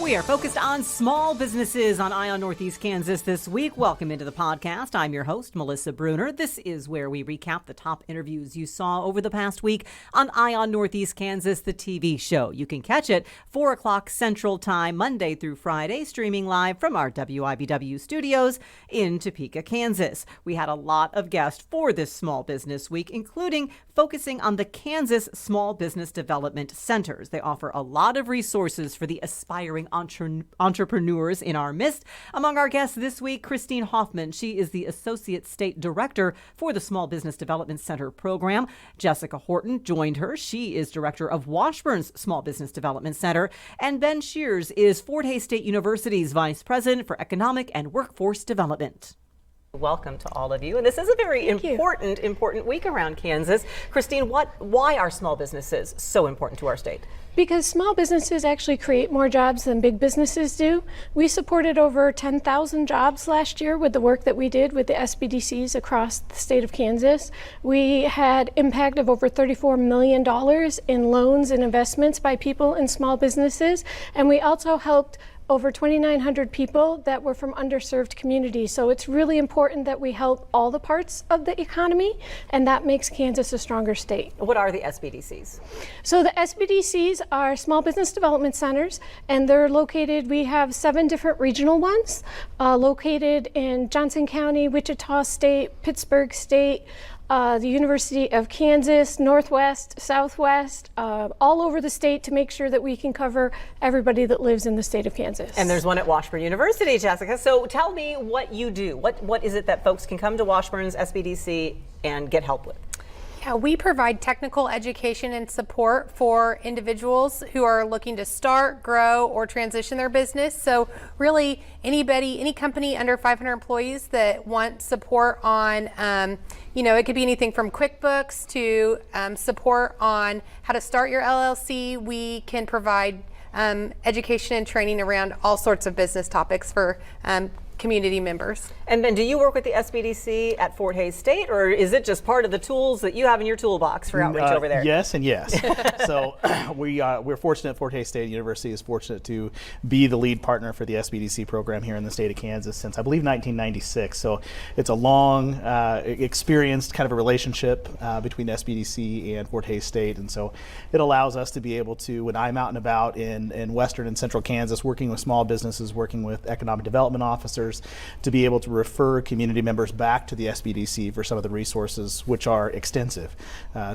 We are focused on small businesses on Eye on Northeast Kansas this week. Welcome into the podcast. I'm your host, Melissa Bruner. This is where we recap the top interviews you saw over the past week on Eye on Northeast Kansas, the TV show. You can catch it 4 o'clock Central Time, Monday through Friday, streaming live from our WIBW studios in Topeka, Kansas. We had a lot of guests for this Small Business Week, including focusing on the Kansas Small Business Development Centers. They offer a lot of resources for the aspiring entrepreneurs in our midst. Among our guests this week, Christine Hoffman. She is the Associate State Director for the Small Business Development Center program. Jessica Horton joined her. She is Director of Washburn's Small Business Development Center. And Ben Shears is Fort Hays State University's Vice President for Economic and Workforce Development. Welcome to all of you. And this is a very important week around Kansas. Christine, why are small businesses so important to our state? Because small businesses actually create more jobs than big businesses do. We supported over 10,000 jobs last year with the work that we did with the SBDCs across the state of Kansas. We had impact of over $34 million in loans and investments by people in small businesses. And we also helped over 2,900 people that were from underserved communities. So it's really important that we help all the parts of the economy, and that makes Kansas a stronger state. What are the SBDCs? So the SBDCs are small business development centers, and they're located, we have 7 different regional ones located in Johnson County, Wichita State, Pittsburgh State, the University of Kansas, Northwest, Southwest, all over the state to make sure that we can cover everybody that lives in the state of Kansas. And there's one at Washburn University, Jessica. So tell me what you do. What is it that folks can come to Washburn's SBDC and get help with? Yeah, we provide technical education and support for individuals who are looking to start, grow, or transition their business. So really anybody, any company under 500 employees that want support on, it could be anything from QuickBooks to support on how to start your LLC. We can provide education and training around all sorts of business topics for community members. And then do you work with the SBDC at Fort Hays State, or is it just part of the tools that you have in your toolbox for outreach over there? Yes and yes. So we're fortunate, Fort Hays State University is fortunate to be the lead partner for the SBDC program here in the state of Kansas since I believe 1996. So it's a long experienced kind of a relationship between SBDC and Fort Hays State, and so it allows us to be able to, when I'm out and about in western and central Kansas working with small businesses, working with economic development officers, to be able to refer community members back to the SBDC for some of the resources, which are extensive,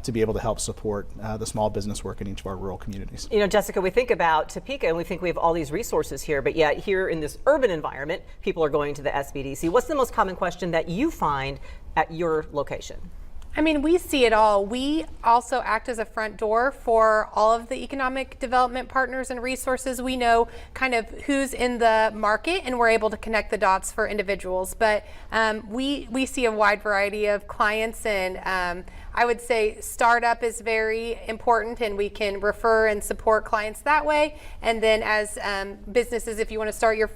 to be able to help support the small business work in each of our rural communities. You know, Jessica, we think about Topeka and we think we have all these resources here, but yet here in this urban environment, people are going to the SBDC. What's the most common question that you find at your location? I mean, we see it all. We also act as a front door for all of the economic development partners and resources. We know kind of who's in the market, and we're able to connect the dots for individuals. But we see a wide variety of clients, and I would say startup is very important, and we can refer and support clients that way. And then as businesses, if you want to start your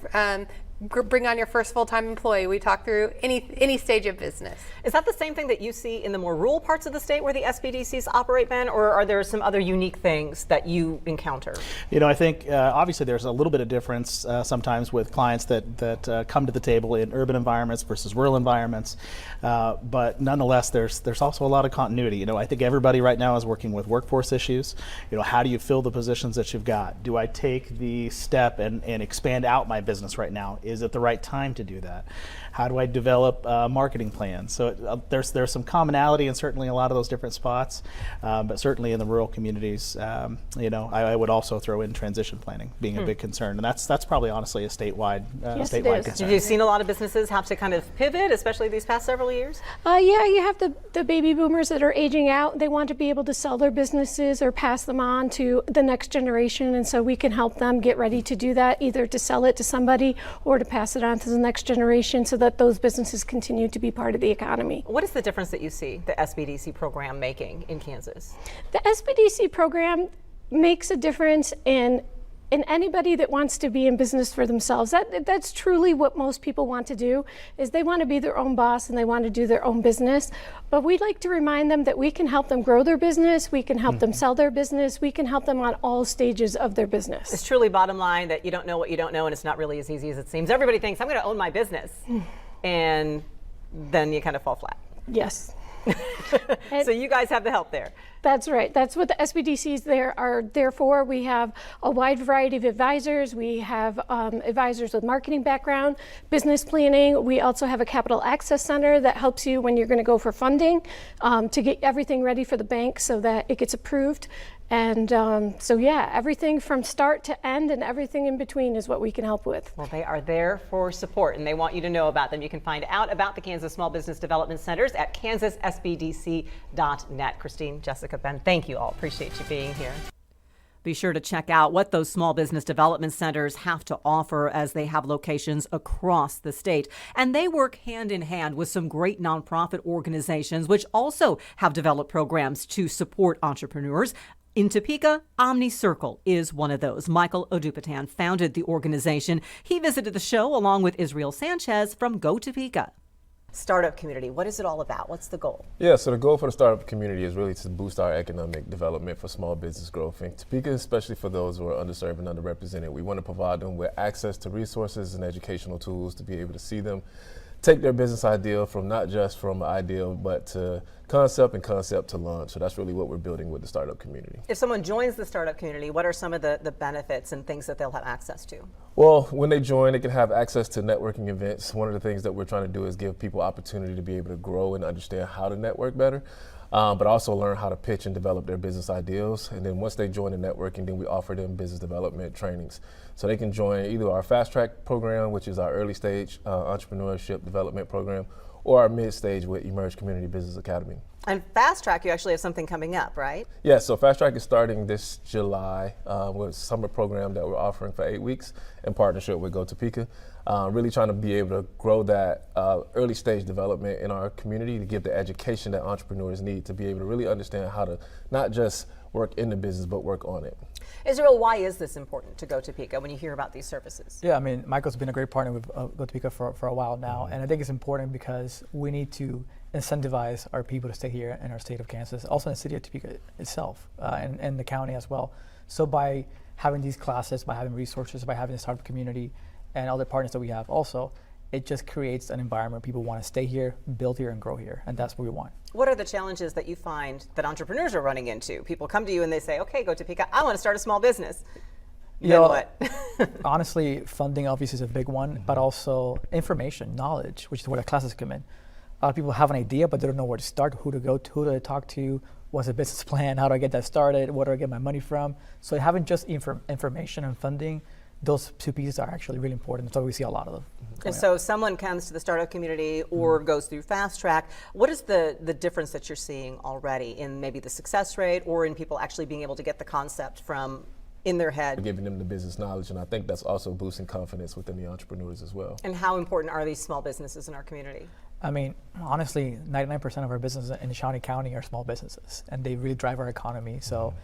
bring on your first full-time employee. We talk through any stage of business. Is that the same thing that you see in the more rural parts of the state where the SBDCs operate, Ben, or are there some other unique things that you encounter? You know, I think obviously there's a little bit of difference sometimes with clients that come to the table in urban environments versus rural environments, but nonetheless there's also a lot of continuity. You know, I think everybody right now is working with workforce issues. You know, how do you fill the positions that you've got? Do I take the step and expand out my business right now? Is it the right time to do that? How do I develop marketing plans? So there's some commonality in certainly a lot of those different spots, but certainly in the rural communities, you know, I would also throw in transition planning being a big concern, and that's probably honestly a statewide concern. Have you seen a lot of businesses have to kind of pivot, especially these past several years? Yeah, you have the baby boomers that are aging out. They want to be able to sell their businesses or pass them on to the next generation, and so we can help them get ready to do that, either to sell it to somebody or to pass it on to the next generation so that those businesses continue to be part of the economy. What is the difference that you see the SBDC program making in Kansas? The SBDC program makes a difference in And anybody that wants to be in business for themselves, that's truly what most people want to do, is they want to be their own boss and they want to do their own business. But we'd like to remind them that we can help them grow their business, we can help them sell their business, we can help them on all stages of their business. It's truly bottom line that you don't know what you don't know, and it's not really as easy as it seems. Everybody thinks, I'm going to own my business, and then you kind of fall flat. Yes. So you guys have the help there. That's right. That's what the SBDCs are there for. We have a wide variety of advisors. We have advisors with marketing background, business planning. We also have a capital access center that helps you when you're going to go for funding, to get everything ready for the bank so that it gets approved. And so yeah, everything from start to end and everything in between is what we can help with. Well, they are there for support, and they want you to know about them. You can find out about the Kansas Small Business Development Centers at kansassbdc.net. Christine, Jessica, Ben, thank you all. Appreciate you being here. Be sure to check out what those small business development centers have to offer, as they have locations across the state. And they work hand in hand with some great nonprofit organizations, which also have developed programs to support entrepreneurs. In Topeka, Omni Circle is one of those. Michael Odupitan founded the organization. He visited the show along with Israel Sanchez from Go Topeka. Startup community, what is it all about? What's the goal? Yeah, so the goal for the startup community is really to boost our economic development for small business growth. In Topeka, especially for those who are underserved and underrepresented, we want to provide them with access to resources and educational tools to be able to see them take their business idea from not just from idea, but to concept and concept to launch. So that's really what we're building with the startup community. If someone joins the startup community, what are some of the benefits and things that they'll have access to? Well, when they join, they can have access to networking events. One of the things that we're trying to do is give people opportunity to be able to grow and understand how to network better, but also learn how to pitch and develop their business ideals. And then once they join the networking, then we offer them business development trainings. So they can join either our Fast Track program, which is our early stage entrepreneurship development program, or our mid stage with Emerge Community Business Academy. And Fast Track, you actually have something coming up, right? Yeah, so Fast Track is starting this July with a summer program that we're offering for 8 weeks in partnership with Go Topeka. Really trying to be able to grow that early stage development in our community to give the education that entrepreneurs need to be able to really understand how to not just work in the business, but work on it. Israel, why is this important to Go Topeka when you hear about these services? Yeah, I mean, Michael's been a great partner with Go Topeka for a while now, and I think it's important because we need to incentivize our people to stay here in our state of Kansas, also in the city of Topeka itself, and the county as well. So by having these classes, by having resources, by having a startup community and other partners that we have also, it just creates an environment people want to stay here, build here, and grow here, and that's what we want. What are the challenges that you find that entrepreneurs are running into? People come to you and they say, okay, Go Topeka, I want to start a small business. Then what? Honestly, funding obviously is a big one, but also information, knowledge, which is where the classes come in. A lot of people have an idea, but they don't know where to start, who to go to, who to talk to, what's a business plan, how do I get that started, where do I get my money from? So having just information and funding, those two pieces are actually really important. That's why we see a lot of them. And so someone comes to the startup community or goes through Fast Track. What is the difference that you're seeing already in maybe the success rate or in people actually being able to get the concept from in their head? Giving them the business knowledge, and I think that's also boosting confidence within the entrepreneurs as well. And how important are these small businesses in our community? I mean, honestly, 99% of our businesses in Shawnee County are small businesses, and they really drive our economy. So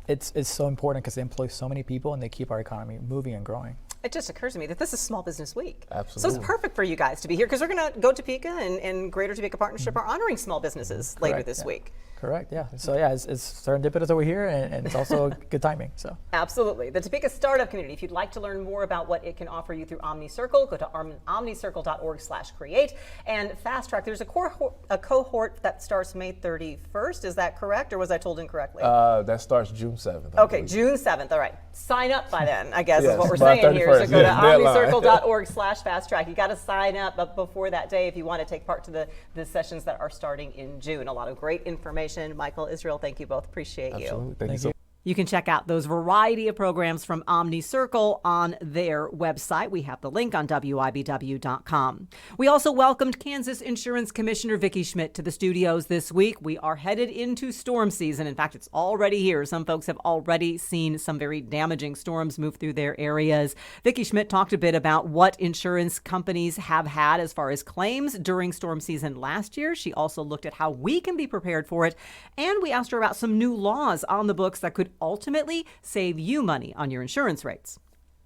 it's so important because they employ so many people and they keep our economy moving and growing. It just occurs to me that this is Small Business Week. Absolutely. So it's perfect for you guys to be here because we're going to Go Topeka and Greater Topeka Partnership are honoring small businesses later this week. Correct, yeah. So yeah, it's serendipitous over here, and it's also good timing. So absolutely. The Topeka Startup Community, if you'd like to learn more about what it can offer you through Omni Circle, go to omnicircle.org/create. And Fast Track, there's a cohort that starts May 31st. Is that correct, or was I told incorrectly? That starts June 7th. Okay, June 7th. All right. Sign up by then, I guess, yes, is what we're saying here. So go to deadline. omnicircle.org/fast track. You got to sign up before that day if you want to take part to the sessions that are starting in June. A lot of great information. Michael, Israel, thank you both. Appreciate you. Absolutely. Thank you so much. You can check out those variety of programs from Omni Circle on their website. We have the link on WIBW.com. We also welcomed Kansas Insurance Commissioner Vicki Schmidt to the studios this week. We are headed into storm season. In fact, it's already here. Some folks have already seen some very damaging storms move through their areas. Vicki Schmidt talked a bit about what insurance companies have had as far as claims during storm season last year. She also looked at how we can be prepared for it. And we asked her about some new laws on the books that could ultimately save you money on your insurance rates.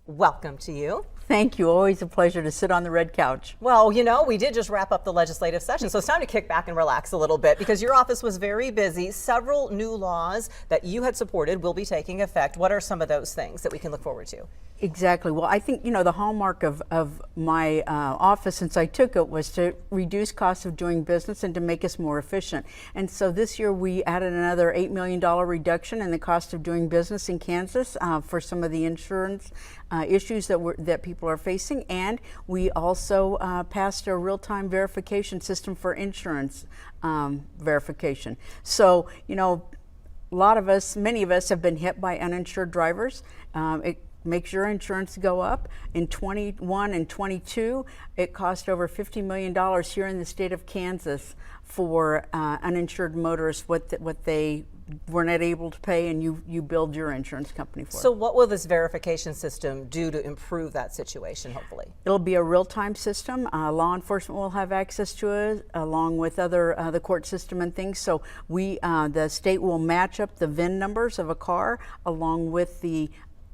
Welcome to you. Thank you. Always a pleasure to sit on the red couch. Well, we did just wrap up the legislative session, so it's time to kick back and relax a little bit because your office was very busy. Several new laws that you had supported will be taking effect. What are some of those things that we can look forward to? Exactly. Well, I think, the hallmark of my office since I took it was to reduce costs of doing business and to make us more efficient. And so this year we added another $8 million reduction in the cost of doing business in Kansas for some of the insurance issues that people are facing. And we also passed a real-time verification system for insurance verification. So, many of us have been hit by uninsured drivers. It makes your insurance go up. In 21 and 22, it cost over $50 million here in the state of Kansas for uninsured motorists what they were not able to pay, and you billed your insurance company for it. So what will this verification system do to improve that situation, hopefully? It'll be a real-time system. Law enforcement will have access to it, along with the court system and things. So the state will match up the VIN numbers of a car along with the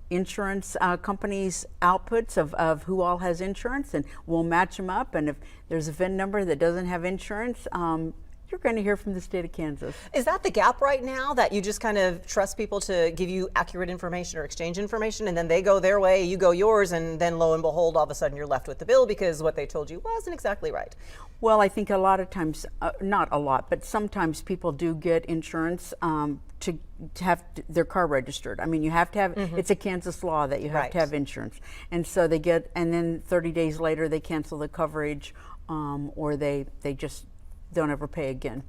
insurance companies' outputs of who all has insurance, and we'll match them up. And if there's a VIN number that doesn't have insurance, you're going to hear from the state of Kansas. Is that the gap right now, that you just kind of trust people to give you accurate information or exchange information, and then they go their way, you go yours, and then lo and behold, all of a sudden you're left with the bill because what they told you wasn't exactly right? Well, I think a lot of times, not a lot, but sometimes people do get insurance to have their car registered. I mean, you have to have, it's a Kansas law that you have to have insurance. And so they get, and then 30 days later they cancel the coverage, or they just don't ever pay again.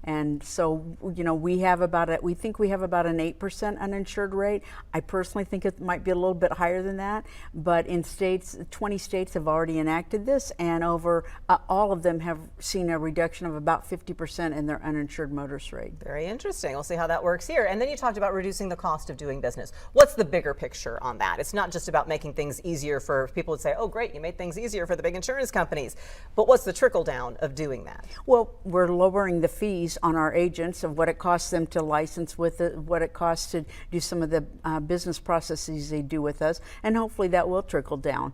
And so, we think we have about an 8% uninsured rate. I personally think it might be a little bit higher than that, but in 20 states have already enacted this, and over all of them have seen a reduction of about 50% in their uninsured motorist rate. Very interesting. We'll see how that works here. And then you talked about reducing the cost of doing business. What's the bigger picture on that? It's not just about making things easier for people to say, oh, great, you made things easier for the big insurance companies. But what's the trickle down of doing that? Well, we're lowering the fees on our agents of what it costs them to license with it, what it costs to do some of the business processes they do with us, and hopefully that will trickle down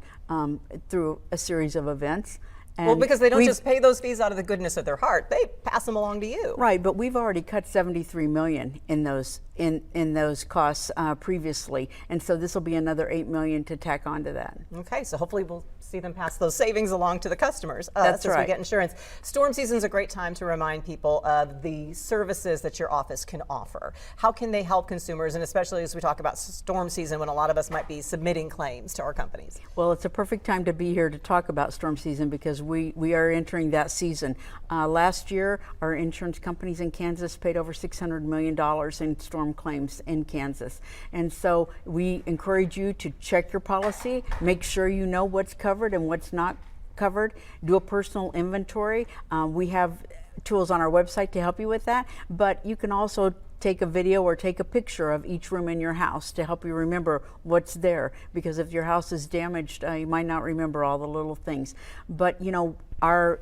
through a series of events. And well, because they don't just pay those fees out of the goodness of their heart; they pass them along to you. Right, but we've already cut $73 million in those costs previously, and so this will be another $8 million to tack onto that. Okay, so hopefully we'll see them pass those savings along to the customers. That's right. We get insurance. Storm season is a great time to remind people of the services that your office can offer. How can they help consumers, and especially as we talk about storm season when a lot of us might be submitting claims to our companies? Well, it's a perfect time to be here to talk about storm season because we are entering that season. Last year, our insurance companies in Kansas paid over $600 million in storm claims in Kansas. And so we encourage you to check your policy, make sure you know what's covered and what's not covered, do a personal inventory. We have tools on our website to help you with that, but you can also take a video or take a picture of each room in your house to help you remember what's there, because if your house is damaged, you might not remember all the little things. But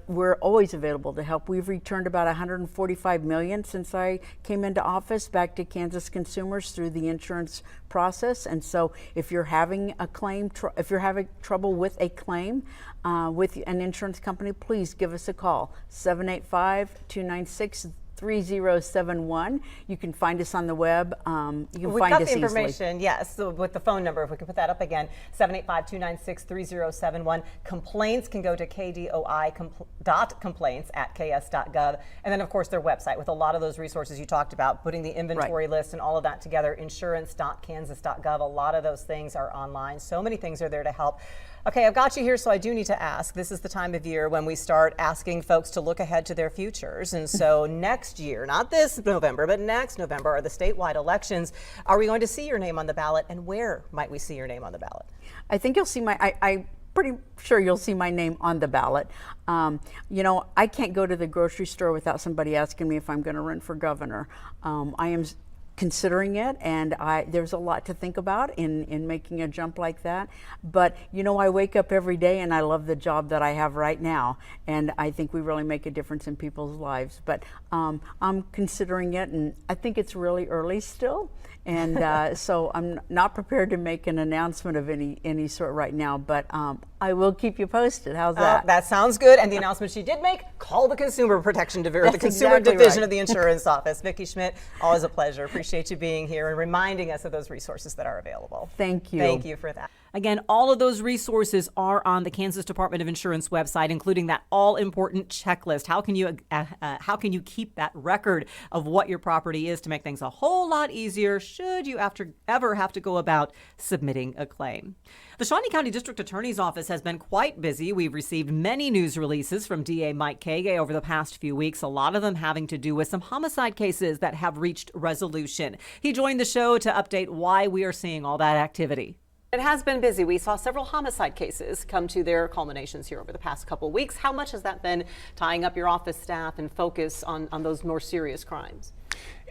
we're always available to help. We've returned about $145 million since I came into office back to Kansas consumers through the insurance process. And so if you're having a claim, if you're having trouble with a claim with an insurance company, please give us a call, 785-296-3071. You can find us on the web. You can We've find got us the information, easily. yes, so with the phone number, if we can put that up again, 785-296-3071. Complaints can go to kdoi.complaints@ks.gov. And then, of course, their website with a lot of those resources you talked about, putting the inventory list and all of that together, insurance.kansas.gov. A lot of those things are online. So many things are there to help. Okay, I've got you here, so I do need to ask. This is the time of year when we start asking folks to look ahead to their futures. And so next year, not this November, but next November are the statewide elections. Are we going to see your name on the ballot, and where might we see your name on the ballot? I think you'll see I'm pretty sure you'll see my name on the ballot. I can't go to the grocery store without somebody asking me if I'm going to run for governor. I am considering it, and there's a lot to think about in making a jump like that. But I wake up every day and I love the job that I have right now, and I think we really make a difference in people's lives. But I'm considering it, and I think it's really early still, and so I'm not prepared to make an announcement of any sort right now. But I will keep you posted. How's that? That sounds good. And the announcement she did make: call the Consumer Protection Division, the Consumer exactly Division right. of the Insurance Office. Vicki Schmidt, always a pleasure. Appreciate you being here and reminding us of those resources that are available. Thank you. Thank you for that. Again, all of those resources are on the Kansas Department of Insurance website, including that all-important checklist. How can you keep that record of what your property is to make things a whole lot easier should you ever have to go about submitting a claim? The Shawnee County District Attorney's Office has been quite busy. We've received many news releases from DA Mike Kage over the past few weeks, a lot of them having to do with some homicide cases that have reached resolution. He joined the show to update why we are seeing all that activity. It has been busy. We saw several homicide cases come to their culminations here over the past couple of weeks. How much has that been tying up your office staff and focus on those more serious crimes?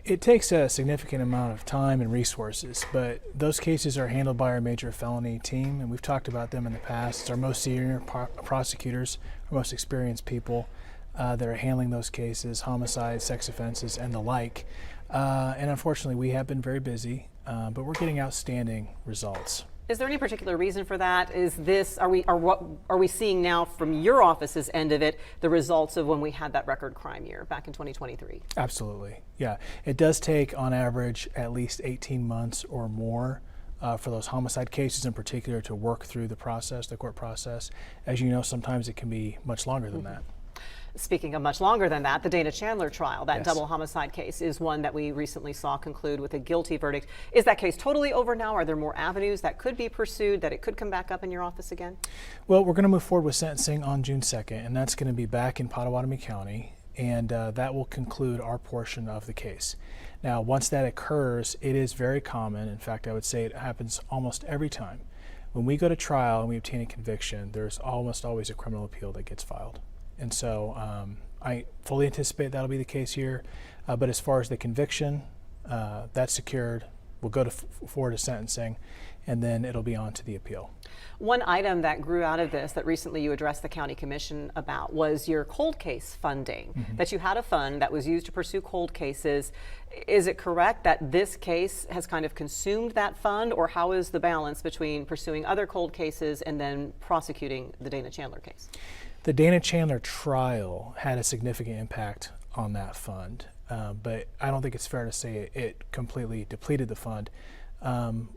It takes a significant amount of time and resources, but those cases are handled by our major felony team, and we've talked about them in the past. It's our most senior prosecutors, our most experienced people that are handling those cases, homicides, sex offenses, and the like. And unfortunately, we have been very busy, but we're getting outstanding results. Is there any particular reason for that? What are we seeing now from your office's end of it, the results of when we had that record crime year back in 2023? Absolutely, yeah. It does take, on average, at least 18 months or more for those homicide cases in particular to work through the process, the court process. As you know, sometimes it can be much longer than that. Speaking of much longer than that, the Dana Chandler trial, that Yes. double homicide case, is one that we recently saw conclude with a guilty verdict. Is that case totally over now? Are there more avenues that could be pursued, that it could come back up in your office again? Well, we're going to move forward with sentencing on June 2nd, and that's going to be back in Pottawatomie County, and that will conclude our portion of the case. Now, once that occurs, it is very common. In fact, I would say it happens almost every time. When we go to trial and we obtain a conviction, there's almost always a criminal appeal that gets filed. And so I fully anticipate that'll be the case here. But as far as the conviction, that's secured. We'll go forward to sentencing, and then it'll be on to the appeal. One item that grew out of this that recently you addressed the county commission about was your cold case funding, that you had a fund that was used to pursue cold cases. Is it correct that this case has kind of consumed that fund, or how is the balance between pursuing other cold cases and then prosecuting the Dana Chandler case? The Dana Chandler trial had a significant impact on that fund, but I don't think it's fair to say it completely depleted the fund.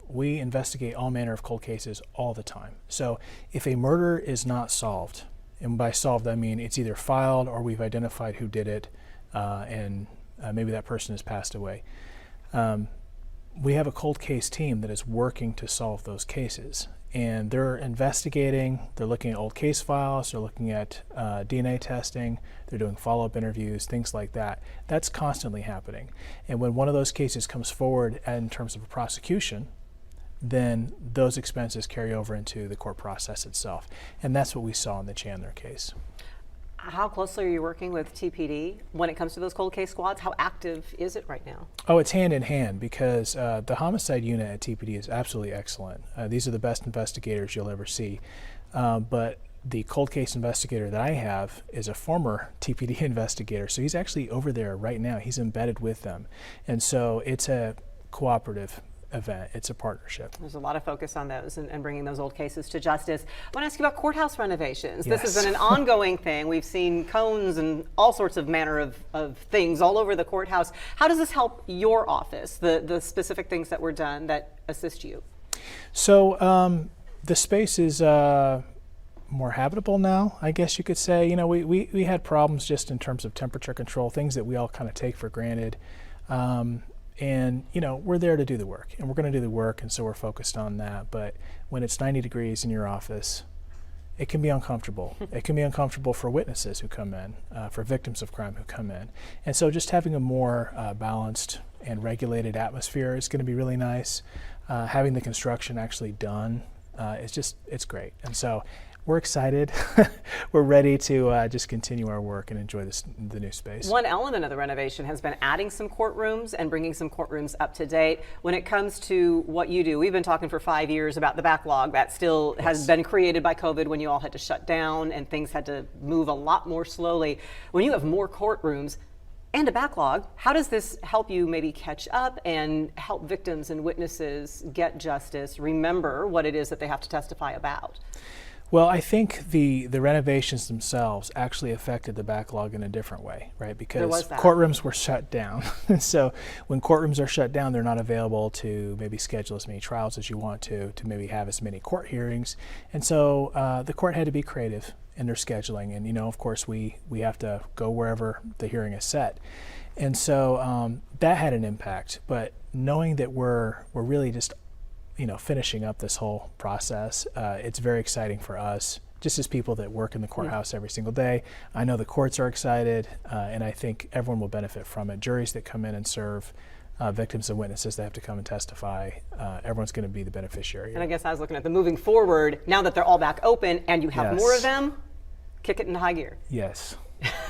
We investigate all manner of cold cases all the time. So if a murder is not solved, and by solved I mean it's either filed or we've identified who did it, and maybe that person has passed away, we have a cold case team that is working to solve those cases. And they're investigating, they're looking at old case files, they're looking at DNA testing, they're doing follow-up interviews, things like that. That's constantly happening. And when one of those cases comes forward in terms of a prosecution, then those expenses carry over into the court process itself. And that's what we saw in the Chandler case. How closely are you working with TPD when it comes to those cold case squads? How active is it right now? Oh, it's hand in hand, because the homicide unit at TPD is absolutely excellent. These are the best investigators you'll ever see. But the cold case investigator that I have is a former TPD investigator, so he's actually over there right now. He's embedded with them. And so it's a cooperative event. It's a partnership. There's a lot of focus on those and bringing those old cases to justice. I want to ask you about courthouse renovations. Yes. This has been an ongoing thing. We've seen cones and all sorts of manner of things all over the courthouse. How does this help your office, the specific things that were done that assist you? So the space is more habitable now, I guess you could say. You know, we had problems just in terms of temperature control, things that we all kind of take for granted. And, you know, we're there to do the work, and we're going to do the work, and so we're focused on that. But when it's 90 degrees in your office, it can be uncomfortable. It can be uncomfortable for witnesses who come in, for victims of crime who come in. And so just having a more balanced and regulated atmosphere is going to be really nice. Having the construction actually done, it's great. And so we're excited. We're ready to just continue our work and enjoy the new space. One element of the renovation has been adding some courtrooms and bringing some courtrooms up to date. When it comes to what you do, we've been talking for 5 years about the backlog that still has been created by COVID when you all had to shut down and things had to move a lot more slowly. When you have more courtrooms and a backlog, how does this help you maybe catch up and help victims and witnesses get justice, remember what it is that they have to testify about? Well, I think the renovations themselves actually affected the backlog in a different way, right? Because courtrooms were shut down. So when courtrooms are shut down, they're not available to maybe schedule as many trials as you want to maybe have as many court hearings. And so the court had to be creative in their scheduling. And, of course, we have to go wherever the hearing is set. And so that had an impact. But knowing that we're really just finishing up this whole process, it's very exciting for us, just as people that work in the courthouse every single day. I know the courts are excited, and I think everyone will benefit from it. Juries that come in and serve victims and witnesses that have to come and testify, everyone's going to be the beneficiary. And I guess I was looking at the moving forward, now that they're all back open and you have more of them, kick it into high gear. Yes.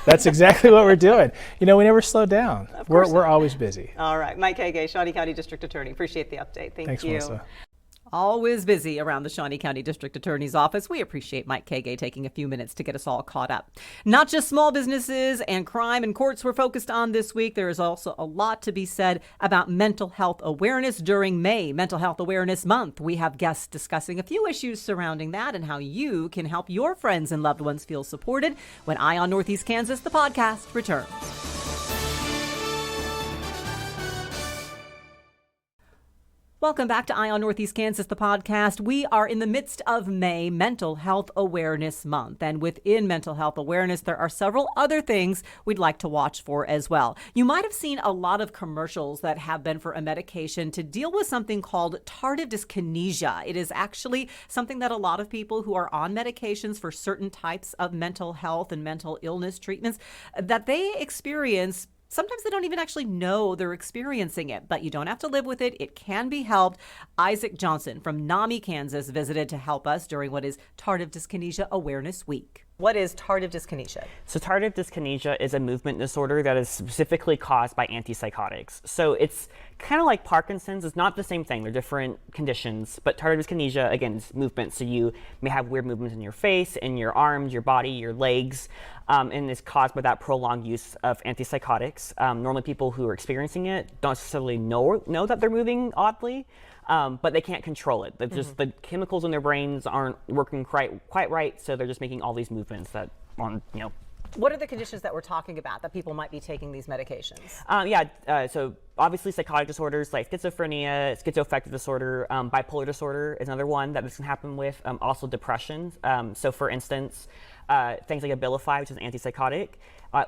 That's exactly what we're doing. We never slow down. We're always busy. All right. Mike Hagay, Shawnee County District Attorney. Appreciate the update. Thanks, you. Melissa. Always busy around the Shawnee County District Attorney's office. We appreciate Mike Hagay taking a few minutes to get us all caught up. Not just small businesses and crime and courts we're focused on this week. There is also a lot to be said about mental health awareness during May, Mental Health Awareness Month. We have guests discussing a few issues surrounding that and how you can help your friends and loved ones feel supported when Eye on Northeast Kansas, the podcast, returns. Welcome back to Eye on Northeast Kansas, the podcast. We are in the midst of May, Mental Health Awareness Month. And within mental health awareness, there are several other things we'd like to watch for as well. You might have seen a lot of commercials that have been for a medication to deal with something called tardive dyskinesia. It is actually something that a lot of people who are on medications for certain types of mental health and mental illness treatments that they experience. Sometimes they don't even actually know they're experiencing it, but you don't have to live with it. It can be helped. Isaac Johnson from NAMI, Kansas, visited to help us during what is Tardive Dyskinesia Awareness Week. What is tardive dyskinesia? So tardive dyskinesia is a movement disorder that is specifically caused by antipsychotics. So it's kind of like Parkinson's. It's not the same thing. They're different conditions. But tardive dyskinesia, again, is movement. So you may have weird movements in your face, in your arms, your body, your legs, and it's caused by that prolonged use of antipsychotics. Normally people who are experiencing it don't necessarily know that they're moving oddly. But they can't control it. Just the chemicals in their brains aren't working quite right, so they're just making all these movements that aren't, What are the conditions that we're talking about that people might be taking these medications? So obviously psychotic disorders like schizophrenia, schizoaffective disorder, bipolar disorder is another one that this can happen with. Also depression. So for instance, things like Abilify, which is an antipsychotic,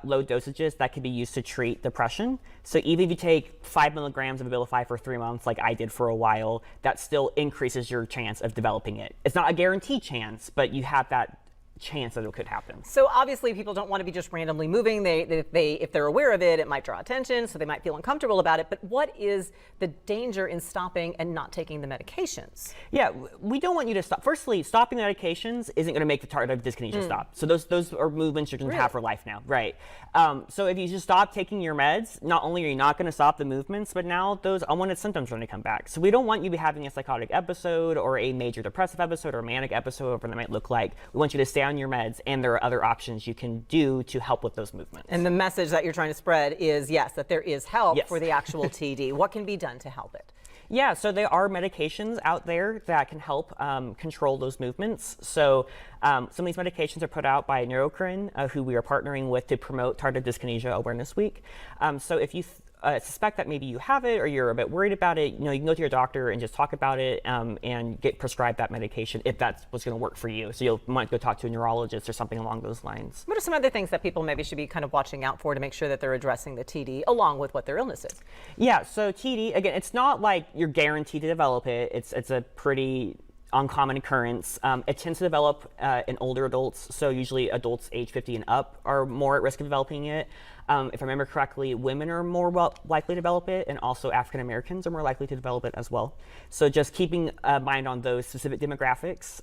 low dosages that can be used to treat depression. So even if you take 5 milligrams of Abilify for 3 months, like I did for a while, that still increases your chance of developing it. It's not a guaranteed chance, but you have that chance that it could happen. So obviously people don't want to be just randomly moving. If they're aware of it, it might draw attention, so they might feel uncomfortable about it. But what is the danger in stopping and not taking the medications? Yeah, we don't want you to stop. Firstly, stopping the medications isn't going to make the tardive dyskinesia stop. So those are movements you're going to have for life now, right? So if you just stop taking your meds, not only are you not going to stop the movements, but now those unwanted symptoms are going to come back. So we don't want you to be having a psychotic episode or a major depressive episode or a manic episode, whatever that might look like. We want you to stay on your meds, and there are other options you can do to help with those movements. And the message that you're trying to spread is, yes, that there is help for the actual TD. What can be done to help it? Yeah, so there are medications out there that can help control those movements. So some of these medications are put out by Neurocrine, who we are partnering with to promote Tardive Dyskinesia Awareness Week. So if you suspect that maybe you have it or you're a bit worried about it, you can go to your doctor and just talk about it and get prescribed that medication if that's what's going to work for you. So you might go talk to a neurologist or something along those lines. What are some other things that people maybe should be kind of watching out for to make sure that they're addressing the TD along with what their illness is? Yeah, so TD, again, it's not like you're guaranteed to develop it. It's a pretty uncommon occurrence. It tends to develop in older adults, so usually adults age 50 and up are more at risk of developing it. If I remember correctly, women are more likely to develop it, and also African Americans are more likely to develop it as well. So just keeping mind on those specific demographics,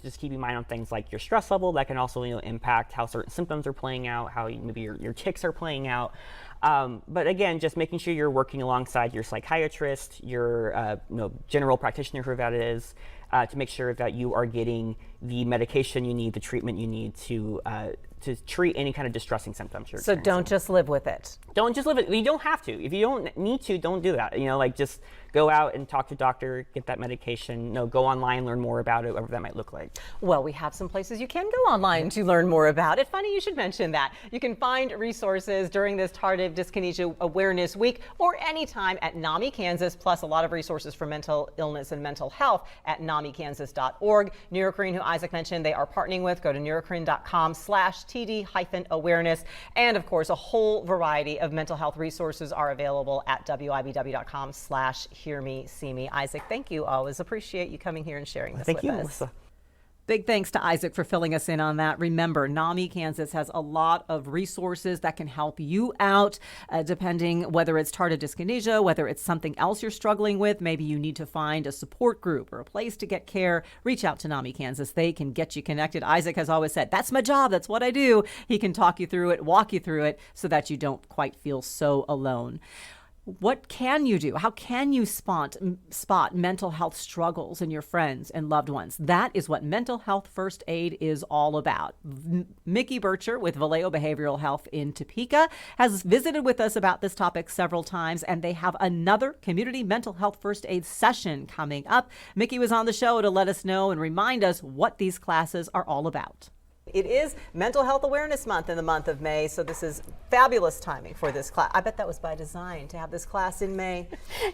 just keeping mind on things like your stress level that can also impact how certain symptoms are playing out, how maybe your tics are playing out. But again, just making sure you're working alongside your psychiatrist, your general practitioner, whoever that is, to make sure that you are getting the medication you need, the treatment you need to treat any kind of distressing symptoms you're experiencing. So don't just live with it. Don't just live it. You don't have to. If you don't need to, don't do that. Just go out and talk to a doctor, get that medication. Go online, learn more about it, whatever that might look like. Well, we have some places you can go online to learn more about it. Funny you should mention that. You can find resources during this Tardive Dyskinesia Awareness Week or anytime at NAMI Kansas, plus a lot of resources for mental illness and mental health at namikansas.org. Neurocrine, who Isaac mentioned, they are partnering with. Go to neurocrine.com/TD-awareness. And of course, a whole variety of mental health resources are available at WIBW.com/Hear Me, See Me. Isaac, thank you. Always appreciate you coming here and sharing this with us. Thank you, Melissa. Big thanks to Isaac for filling us in on that. Remember, NAMI Kansas has a lot of resources that can help you out, depending whether it's tardive dyskinesia, whether it's something else you're struggling with. Maybe you need to find a support group or a place to get care. Reach out to NAMI Kansas. They can get you connected. Isaac has always said, that's my job. That's what I do. He can talk you through it, walk you through it so that you don't quite feel so alone. What can you do? How can you spot mental health struggles in your friends and loved ones? That is what Mental Health First Aid is all about. Mickey Bircher with Vallejo Behavioral Health in Topeka has visited with us about this topic several times, and they have another community mental health first aid session coming up. Mickey was on the show to let us know and remind us what these classes are all about. It is Mental Health Awareness Month in the month of May, so this is fabulous timing for this class. I bet that was by design to have this class in May.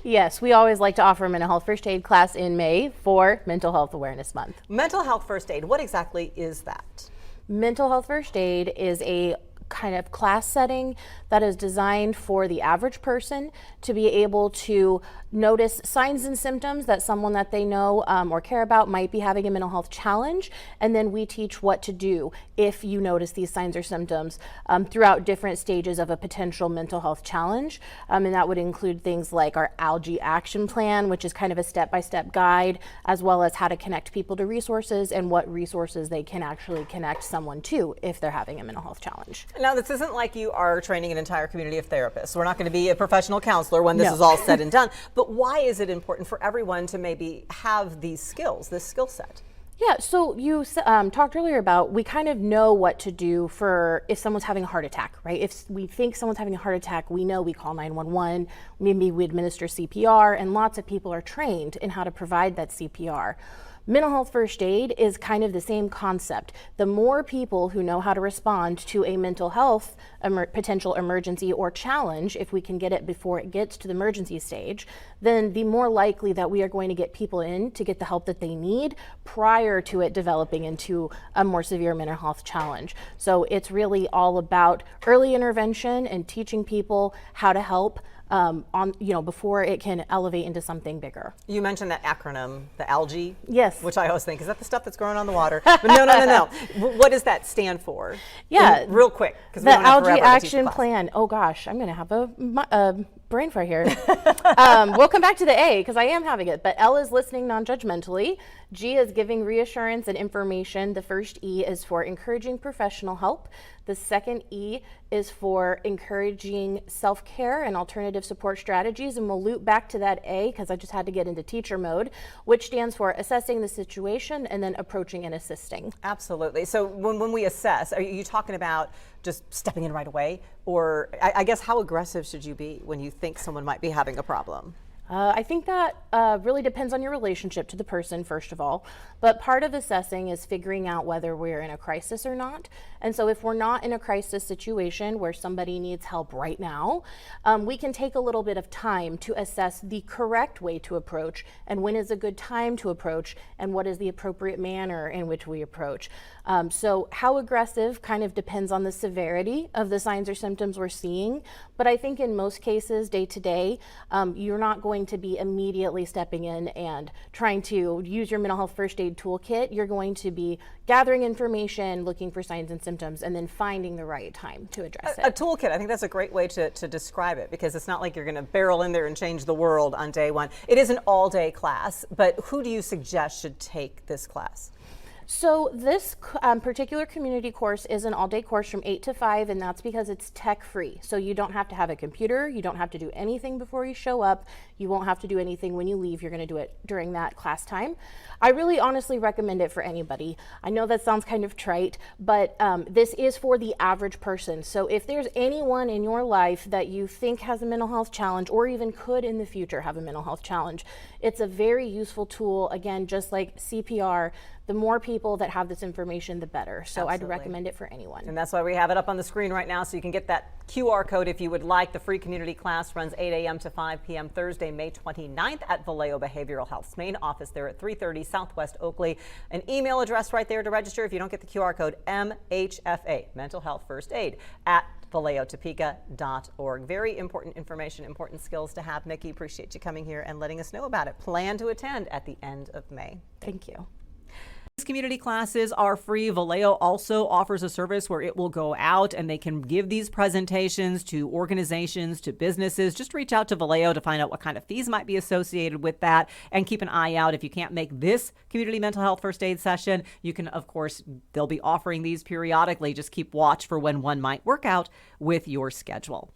Yes, we always like to offer a mental health first aid class in May for Mental Health Awareness Month. Mental Health First Aid, what exactly is that? Mental health first aid is a kind of class setting that is designed for the average person to be able to notice signs and symptoms that someone that they know or care about might be having a mental health challenge, and then we teach what to do if you notice these signs or symptoms throughout different stages of a potential mental health challenge, and that would include things like our algae action plan, which is kind of a step-by-step guide, as well as how to connect people to resources and what resources they can actually connect someone to if they're having a mental health challenge. Now, this isn't like you are training an entire community of therapists. We're not going to be a professional counselor when this is all said and done. But why is it important for everyone to maybe have these skills, this skill set? Yeah, so you talked earlier about we kind of know what to do for if someone's having a heart attack, right? If we think someone's having a heart attack, we know we call 911, maybe we administer CPR, and lots of people are trained in how to provide that CPR. Mental health first aid is kind of the same concept. The more people who know how to respond to a mental health potential emergency or challenge, if we can get it before it gets to the emergency stage, then the more likely that we are going to get people in to get the help that they need prior to it developing into a more severe mental health challenge. So it's really all about early intervention and teaching people how to help before it can elevate into something bigger. You mentioned that acronym, the algae. Yes. Which I always think, is that the stuff that's growing on the water? But no. What does that stand for? Yeah. Real quick. The Algae Action Plan. Oh gosh, I'm going to have a brain fry here. We'll come back to the A because I am having it. But L is listening non-judgmentally. G is giving reassurance and information. The first E is for encouraging professional help. The second E is for encouraging self-care and alternative support strategies. And we'll loop back to that A because I just had to get into teacher mode, which stands for assessing the situation and then approaching and assisting. Absolutely. So when we assess, are you talking about just stepping in right away? Or I guess how aggressive should you be when you think someone might be having a problem? I think that really depends on your relationship to the person, first of all. But part of assessing is figuring out whether we're in a crisis or not. And so if we're not in a crisis situation where somebody needs help right now, we can take a little bit of time to assess the correct way to approach and when is a good time to approach and what is the appropriate manner in which we approach. So how aggressive kind of depends on the severity of the signs or symptoms we're seeing. But I think in most cases, day to day, you're not going going to be immediately stepping in and trying to use your mental health first aid toolkit. You're going to be gathering information, looking for signs and symptoms, and then finding the right time to address it. A toolkit, I think that's a great way to describe it, because it's not like you're going to barrel in there and change the world on day one. It is an all-day class, but who do you suggest should take this class? So this particular community course is an all-day course from 8 to 5, and that's because it's tech-free. So you don't have to have a computer, you don't have to do anything before you show up, you won't have to do anything when you leave, you're going to do it during that class time. I really honestly recommend it for anybody. I know that sounds kind of trite, but this is for the average person. So if there's anyone in your life that you think has a mental health challenge, or even could in the future have a mental health challenge, it's a very useful tool. Again, just like CPR, the more people that have this information, the better. So Absolutely. I'd recommend it for anyone. And that's why we have it up on the screen right now, so you can get that QR code if you would like. The free community class runs 8 a.m. to 5 p.m. Thursday, May 29th at Vallejo Behavioral Health's main office there at 330 Southwest Oakley. An email address right there to register if you don't get the QR code, MHFA, Mental Health First Aid, at VallejoTopeka.org. Very important information, important skills to have. Nikki, appreciate you coming here and letting us know about it. Plan to attend at the end of May. Thank you. These community classes are free. Vallejo also offers a service where it will go out and they can give these presentations to organizations, to businesses. Just reach out to Vallejo to find out what kind of fees might be associated with that, and keep an eye out. If you can't make this community mental health first aid session, you can, of course, they'll be offering these periodically. Just keep watch for when one might work out with your schedule.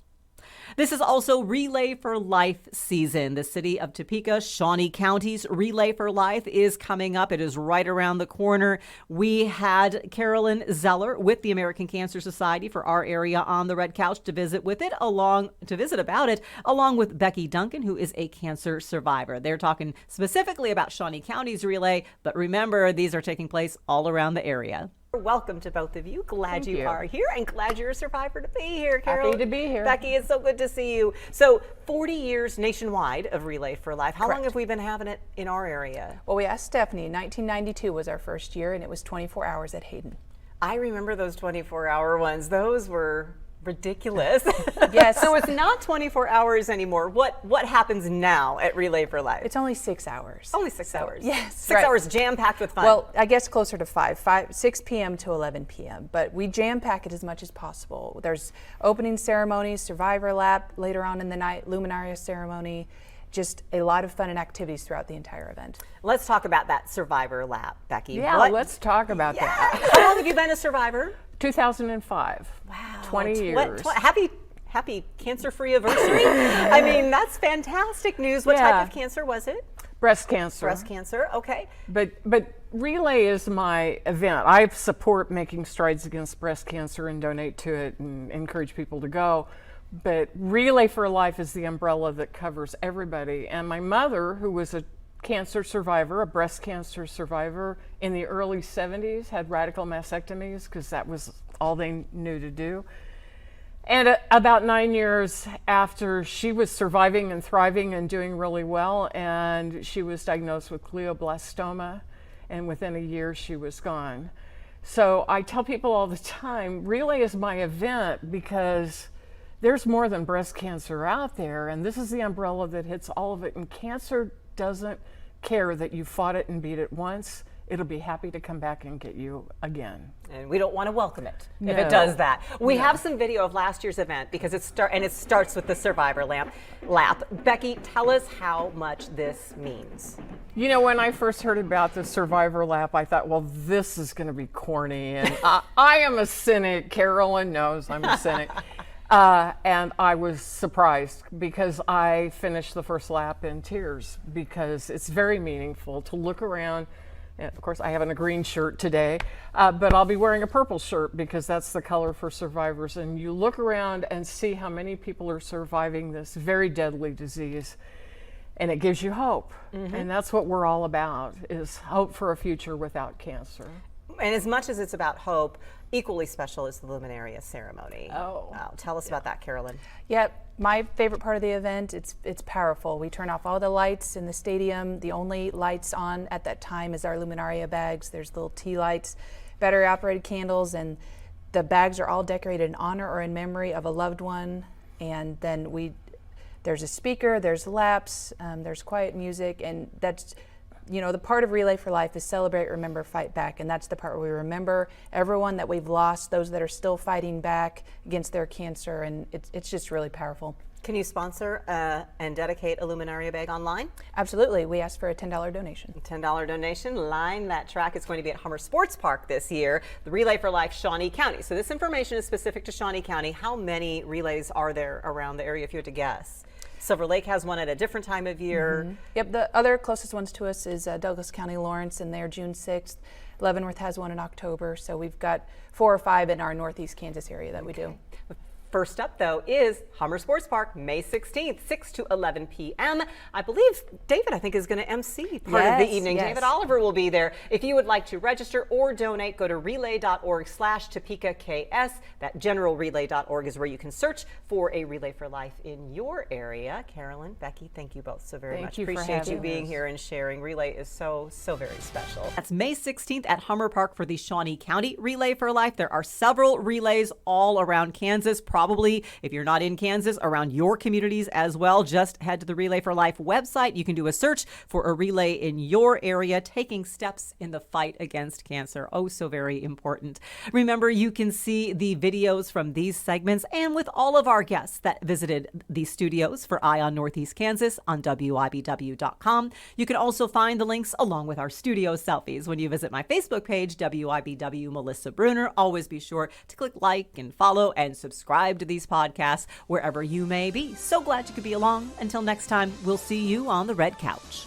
This is also Relay for Life season. The city of Topeka, Shawnee County's Relay for Life is coming up. It is right around the corner. We had Carolyn Zeller with the American Cancer Society for our area on the red couch to visit about it, along with Becky Duncan, who is a cancer survivor. They're talking specifically about Shawnee County's Relay, but remember, these are taking place all around the area. Welcome to both of you. Glad you are here, and glad you're a survivor to be here, Carol. Happy to be here. Becky, it's so good to see you. So 40 years nationwide of Relay for Life. How Correct. long have we been having it in our area? Well, we asked Stephanie. 1992 was our first year, and it was 24 hours at Hayden. I remember those 24-hour ones. Those were ridiculous. Yes. So it's not 24 hours anymore. What happens now at Relay for Life? It's only 6 hours. Only 6 hours. Yes. 6 hours jam-packed with fun. Well, I guess closer to 6 p.m. to 11 p.m., but we jam-pack it as much as possible. There's opening ceremonies, survivor lap later on in the night, luminaria ceremony, just a lot of fun and activities throughout the entire event. Let's talk about that survivor lap, Becky. Yeah, let's talk about that. How long have you been a survivor? 2005. Wow. 20 years. Happy cancer-free anniversary. I mean, that's fantastic news. What type of cancer was it? Breast cancer. Breast cancer, okay. But Relay is my event. I support Making Strides Against Breast Cancer and donate to it and encourage people to go. But Relay for Life is the umbrella that covers everybody. And my mother, who was a cancer survivor, a breast cancer survivor in the early 70s, had radical mastectomies because that was all they knew to do. And about 9 years after, she was surviving and thriving and doing really well, and she was diagnosed with glioblastoma, and within a year she was gone. So I tell people all the time, Relay is my event because there's more than breast cancer out there, and this is the umbrella that hits all of it, and cancer doesn't care that you fought it and beat it once. It'll be happy to come back and get you again. And we don't want to welcome it if it does that. We have some video of last year's event because it starts with the survivor lap. Becky, tell us how much this means. You know, when I first heard about the survivor lap, I thought, well, this is going to be corny. And I am a cynic. Carolyn knows I'm a cynic. And I was surprised because I finished the first lap in tears because it's very meaningful to look around. And of course, I have on a green shirt today, but I'll be wearing a purple shirt because that's the color for survivors. And you look around and see how many people are surviving this very deadly disease, and it gives you hope. Mm-hmm. And that's what we're all about, is hope for a future without cancer. And as much as it's about hope, equally special is the luminaria ceremony. Tell us about that, Carolyn. Yep. My favorite part of the event, it's powerful. We turn off all the lights in the stadium. The only lights on at that time is our luminaria bags. There's little tea lights, battery operated candles, and the bags are all decorated in honor or in memory of a loved one. And then There's a speaker, there's laps, there's quiet music, and that's, you know, the part of Relay for Life is celebrate, remember, fight back, and that's the part where we remember everyone that we've lost, those that are still fighting back against their cancer, and it's just really powerful. Can you sponsor and dedicate a Luminaria bag online? Absolutely. We ask for a $10 donation. $10 donation. Line that track. It's going to be at Hummer Sports Park this year. The Relay for Life, Shawnee County. So this information is specific to Shawnee County. How many relays are there around the area, if you had to guess? Silver Lake has one at a different time of year. Yep, the other closest ones to us is Douglas County, Lawrence, and they're June 6th. Leavenworth has one in October. So we've got 4 or 5 in our Northeast Kansas area that we do. First up, though, is Hummer Sports Park, May 16th, 6 to 11 p.m. I believe David, I think, is going to MC part of the evening. Yes. David Oliver will be there. If you would like to register or donate, go to relay.org/TopekaKS. That generalrelay.org is where you can search for a Relay for Life in your area. Carolyn, Becky, thank you both so very much. Thank you for Appreciate you having being us. here and sharing. Relay is so very special. That's May 16th at Hummer Park for the Shawnee County Relay for Life. There are several relays all around Kansas. Probably, if you're not in Kansas, around your communities as well. Just head to the Relay for Life website. You can do a search for a relay in your area, taking steps in the fight against cancer. Oh, so very important. Remember, you can see the videos from these segments and with all of our guests that visited the studios for Eye on Northeast Kansas on WIBW.com. You can also find the links along with our studio selfies when you visit my Facebook page, WIBW Melissa Bruner. Always be sure to click like and follow and subscribe to these podcasts wherever you may be. So glad you could be along. Until next time, we'll see you on the red couch.